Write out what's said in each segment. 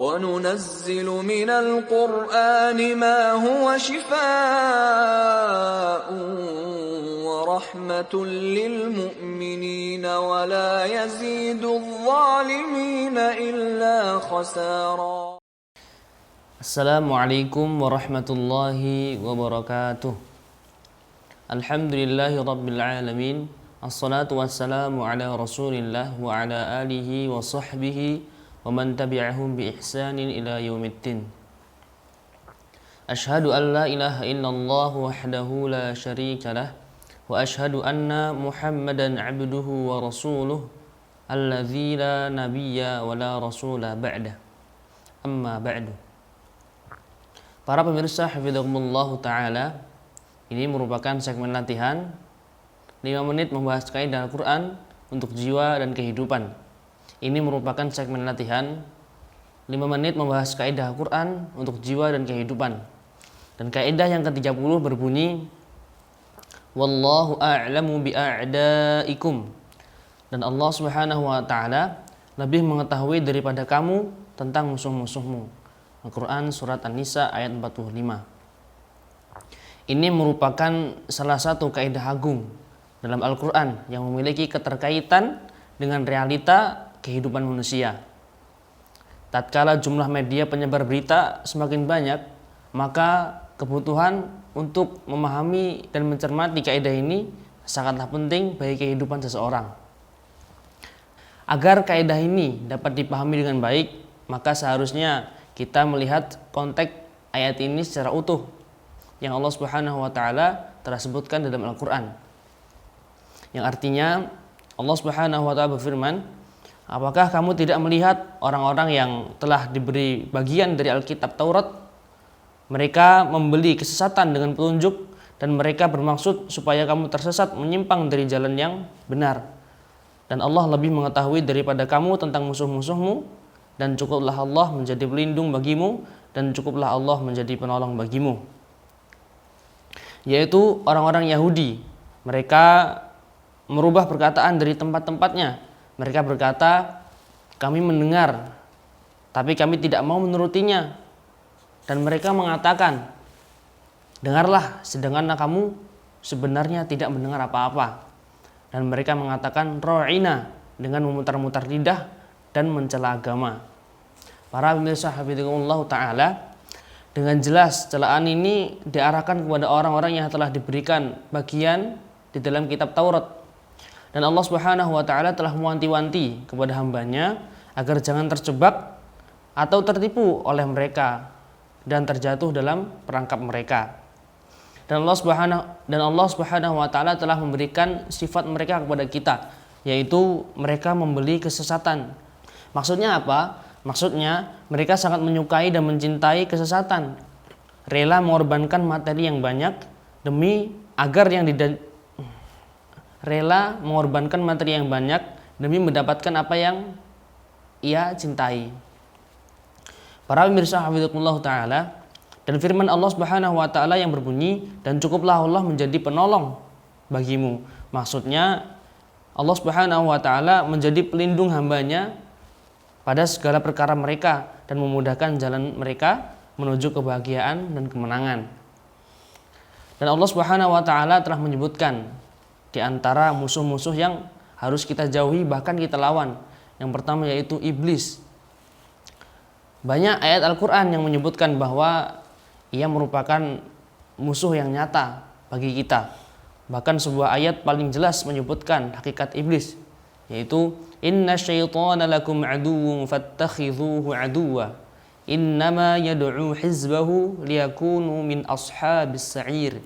وَنُنَزِّلُ مِنَ الْقُرْآنِ مَا هُوَ شِفَاءٌ وَرَحْمَةٌ لِّلْمُؤْمِنِينَ وَلَا يَزِيدُ الظَّالِمِينَ إِلَّا خَسَارًا. Assalamualaikum warahmatullahi wabarakatuh. Alhamdulillahi rabbil alamin. Assalatu wassalamu ala rasulillah wa ala alihi wa sahbihi wa man tabi'ahum bi ihsanin ila yaumiddin. Ashhadu an la ilaha illallah wahdahu la syarika lah wa ashhadu anna Muhammadan abduhu wa rasuluh alladzi la nabiyya wa la rasula ba'da. Amma ba'du. Para pemirsa hafidhakumullah ta'ala, ini merupakan segmen latihan 5 menit membahas kaidah Al-Quran untuk jiwa dan kehidupan. Ini merupakan segmen latihan 5 menit membahas kaidah Al-Quran untuk jiwa dan kehidupan. Dan kaidah yang ke-30 berbunyi, Wallahu a'lamu bi'a'daikum. Dan Allah subhanahu wa ta'ala lebih mengetahui daripada kamu tentang musuh-musuhmu. Al-Quran Surat An-Nisa ayat 45. Ini merupakan salah satu kaidah agung dalam Al-Quran yang memiliki keterkaitan dengan realita kehidupan manusia. Tatkala jumlah media penyebar berita semakin banyak, maka kebutuhan untuk memahami dan mencermati kaidah ini sangatlah penting bagi kehidupan seseorang. Agar kaidah ini dapat dipahami dengan baik, maka seharusnya kita melihat konteks ayat ini secara utuh yang Allah Subhanahu wa taala telah sebutkan dalam Al-Qur'an. Yang artinya Allah Subhanahu wa taala berfirman, apakah kamu tidak melihat orang-orang yang telah diberi bagian dari Alkitab Taurat? Mereka membeli kesesatan dengan petunjuk dan mereka bermaksud supaya kamu tersesat menyimpang dari jalan yang benar. Dan Allah lebih mengetahui daripada kamu tentang musuh-musuhmu, dan cukuplah Allah menjadi pelindung bagimu, dan cukuplah Allah menjadi penolong bagimu. Yaitu orang-orang Yahudi. Mereka merubah perkataan dari tempat-tempatnya. Mereka berkata, kami mendengar, tapi kami tidak mau menurutinya. Dan mereka mengatakan, dengarlah, sedangkan kamu sebenarnya tidak mendengar apa-apa. Dan mereka mengatakan, ro'ina, dengan memutar-mutar lidah dan mencela agama. Para pemirsa hafidhakumullah ta'ala, dengan jelas celaan ini diarahkan kepada orang-orang yang telah diberikan bagian di dalam kitab Taurat. Dan Allah Subhanahu wa ta'ala telah mewanti-wanti kepada hambanya agar jangan terjebak atau tertipu oleh mereka dan terjatuh dalam perangkap mereka. Dan Allah Subhanahu wa ta'ala telah memberikan sifat mereka kepada kita, yaitu mereka membeli kesesatan. Maksudnya apa? Maksudnya mereka sangat menyukai dan mencintai kesesatan, rela mengorbankan materi yang banyak demi mendapatkan apa yang ia cintai. Para pemirsa hafidhakumullah ta'ala, dan firman Allah Subhanahu wa ta'ala yang berbunyi, dan cukuplah Allah menjadi penolong bagimu. Maksudnya Allah Subhanahu wa ta'ala menjadi pelindung hambanya pada segala perkara mereka dan memudahkan jalan mereka menuju kebahagiaan dan kemenangan. Dan Allah Subhanahu wa ta'ala telah menyebutkan di antara musuh-musuh yang harus kita jauhi, bahkan kita lawan. Yang pertama yaitu iblis. Banyak ayat Al-Quran yang menyebutkan bahwa ia merupakan musuh yang nyata bagi kita. Bahkan sebuah ayat paling jelas menyebutkan hakikat iblis, yaitu inna syaitana lakum aduwwun fattakhidhuhu aduwwa innama yad'u hizbahu liyakunu min ashabis sa'ir.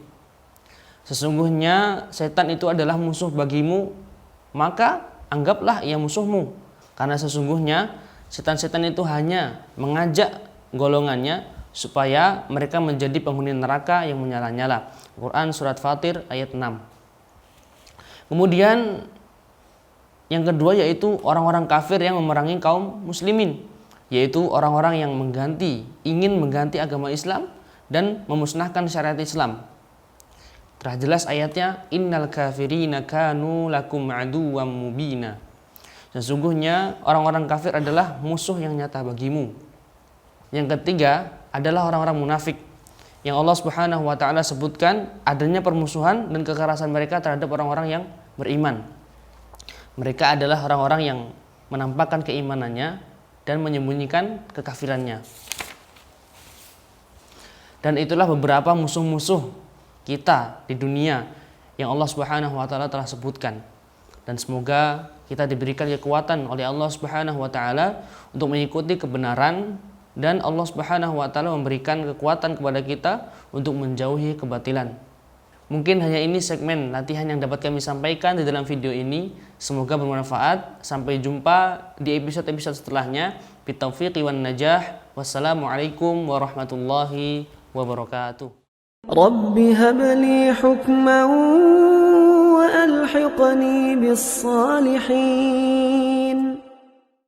Sesungguhnya setan itu adalah musuh bagimu, maka anggaplah ia musuhmu, karena sesungguhnya setan-setan itu hanya mengajak golongannya supaya mereka menjadi penghuni neraka yang menyala-nyala. Quran Surat Fatir ayat 6. Kemudian yang kedua yaitu orang-orang kafir yang memerangi kaum muslimin, yaitu orang-orang yang ingin mengganti agama Islam dan memusnahkan syariat Islam. Telah jelas ayatnya, innal kafirina kanu lakum aduwwam mubina. Sesungguhnya orang-orang kafir adalah musuh yang nyata bagimu. Yang ketiga adalah orang-orang munafik yang Allah Subhanahu wa taala sebutkan adanya permusuhan dan kekerasan mereka terhadap orang-orang yang beriman. Mereka adalah orang-orang yang menampakkan keimanannya dan menyembunyikan kekafirannya. Dan itulah beberapa musuh-musuh kita di dunia yang Allah Subhanahu wa taala telah sebutkan. Dan semoga kita diberikan kekuatan oleh Allah Subhanahu wa taala untuk mengikuti kebenaran, dan Allah Subhanahu wa taala memberikan kekuatan kepada kita untuk menjauhi kebatilan. Mungkin hanya ini segmen latihan yang dapat kami sampaikan di dalam video ini. Semoga bermanfaat. Sampai jumpa di episode-episode setelahnya. Bitaufiqi wan najah. Wassalamualaikum warahmatullahi wabarakatuh. Rabbi habli hukman wa alhiqni bis salihin.